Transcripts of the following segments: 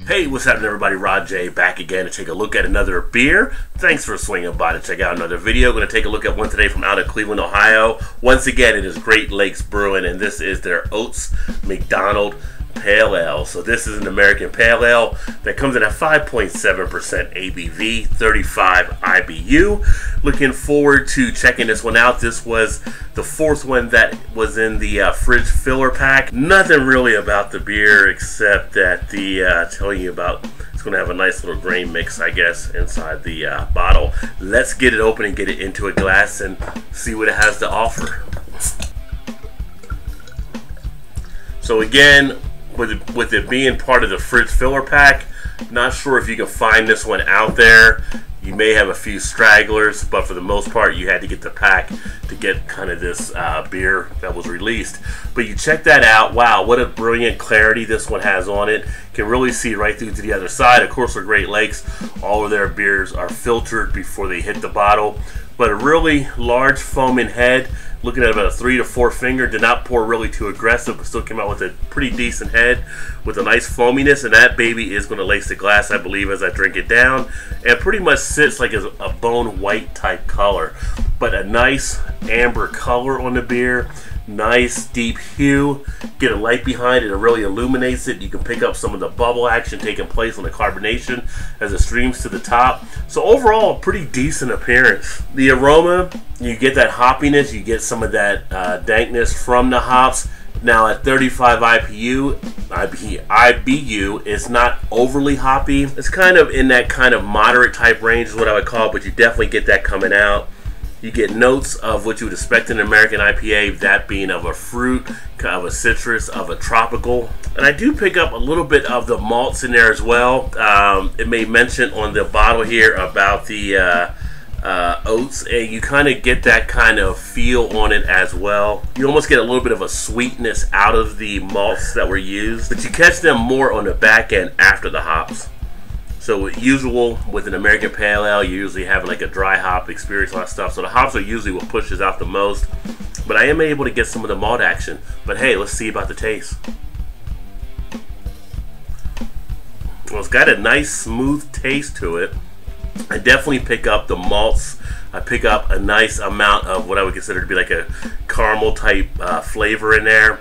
Hey, what's happening everybody? Rod J back again to take a look at another beer. Thanks for swinging by to check out another video. Going to take a look at one today from out of Cleveland, Ohio. Once again, it is Great Lakes Brewing, and this is their Oats MacDonald Pale Ale. So this is an American Pale Ale that comes in at 5.7% ABV, 35 IBU. Looking forward to checking this one out. This was the fourth one that was in the fridge filler pack. Nothing really about the beer except that telling you about it's going to have a nice little grain mix, I guess, inside the bottle. Let's get it open and get it into a glass and see what it has to offer. So again, with it being part of the fridge filler pack, not sure if you can find this one out there. You may have a few stragglers, but for the most part you had to get the pack to get kind of this beer that was released. But you check that out. Wow, what a brilliant clarity this one has on it. Can really see right through to the other side. Of course, for Great Lakes, all of their beers are filtered before they hit the bottle. But a really large foaming head, looking at about a 3 to 4 finger. Did not pour really too aggressive, but still came out with a pretty decent head with a nice foaminess, and that baby is going to lace the glass, I believe, as I drink it down, and pretty much sits like a bone white type color, but a nice amber color on the beer. Nice deep hue. Get a light behind it, it really illuminates it. You can pick up some of the bubble action taking place on the carbonation as it streams to the top. So overall, a pretty decent appearance. The aroma, you get that hoppiness, you get some of that dankness from the hops. Now at 35 IBU, it's not overly hoppy. It's kind of in that kind of moderate type range is what I would call it, but you definitely get that coming out. You get notes of what you would expect in an American IPA, that being of a fruit, of a citrus, of a tropical. And I do pick up a little bit of the malts in there as well. It may mention on the bottle here about the oats, and you kind of get that kind of feel on it as well. You almost get a little bit of a sweetness out of the malts that were used, but you catch them more on the back end after the hops. So usual with an American Pale Ale, you usually have like a dry hop experience, a lot of stuff. So the hops are usually what pushes out the most. But I am able to get some of the malt action. But hey, let's see about the taste. Well, it's got a nice smooth taste to it. I definitely pick up the malts. I pick up a nice amount of what I would consider to be like a caramel type flavor in there.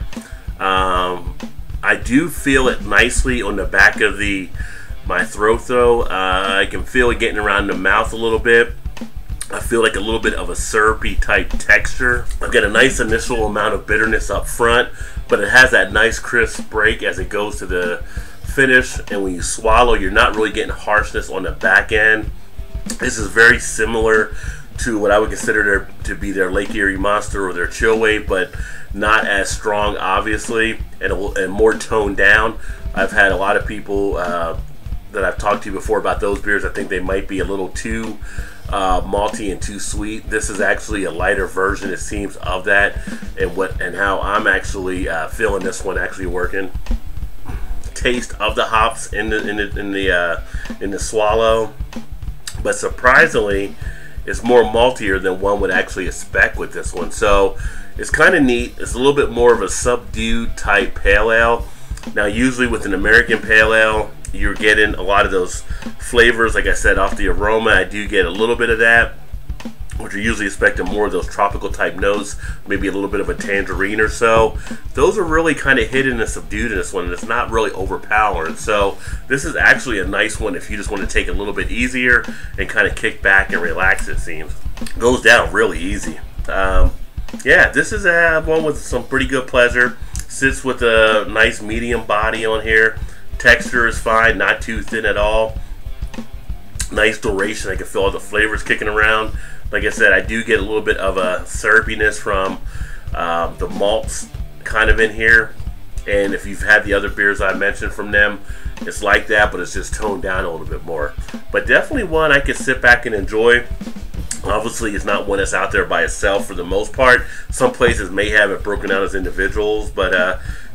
I do feel it nicely on the back of my throat though. I can feel it getting around the mouth a little bit. I feel like a little bit of a syrupy type texture. I've got a nice initial amount of bitterness up front, but it has that nice crisp break as it goes to the finish, and when you swallow, you're not really getting harshness on the back end. This is very similar to what I would consider to be their Lake Erie Monster or their Chill Wave, but not as strong, obviously, and more toned down. I've had a lot of people that I've talked to before about those beers. I think they might be a little too malty and too sweet. This is actually a lighter version, it seems, of that, and how I'm actually feeling this one actually working. Taste of the hops in the swallow, but surprisingly, it's more maltier than one would actually expect with this one. So it's kind of neat. It's a little bit more of a subdued type pale ale. Now, usually with an American Pale Ale, you're getting a lot of those flavors, like I said, off the aroma. I do get a little bit of that, which you're usually expecting more of those tropical type notes, maybe a little bit of a tangerine or so. Those are really kind of hidden and subdued in this one, and it's not really overpowering. So this is actually a nice one if you just want to take it a little bit easier and kind of kick back and relax, it seems. Goes down really easy. Yeah, this is one with some pretty good pleasure. Sits with a nice medium body on here. Texture is fine, not too thin at all. Nice duration. I can feel all the flavors kicking around. Like I said, I do get a little bit of a syrupiness from the malts kind of in here. And if you've had the other beers I mentioned from them, it's like that, but it's just toned down a little bit more. But definitely one I can sit back and enjoy. Obviously, it's not one that's out there by itself for the most part. Some places may have it broken out as individuals, but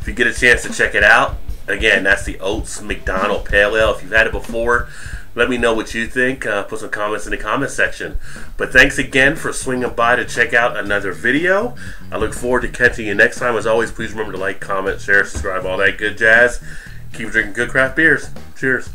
if you get a chance to check it out, again, that's the Oats MacDonald Pale Ale. If you've had it before, let me know what you think. Put some comments in the comment section. But thanks again for swinging by to check out another video. I look forward to catching you next time. As always, please remember to like, comment, share, subscribe, all that good jazz. Keep drinking good craft beers. Cheers.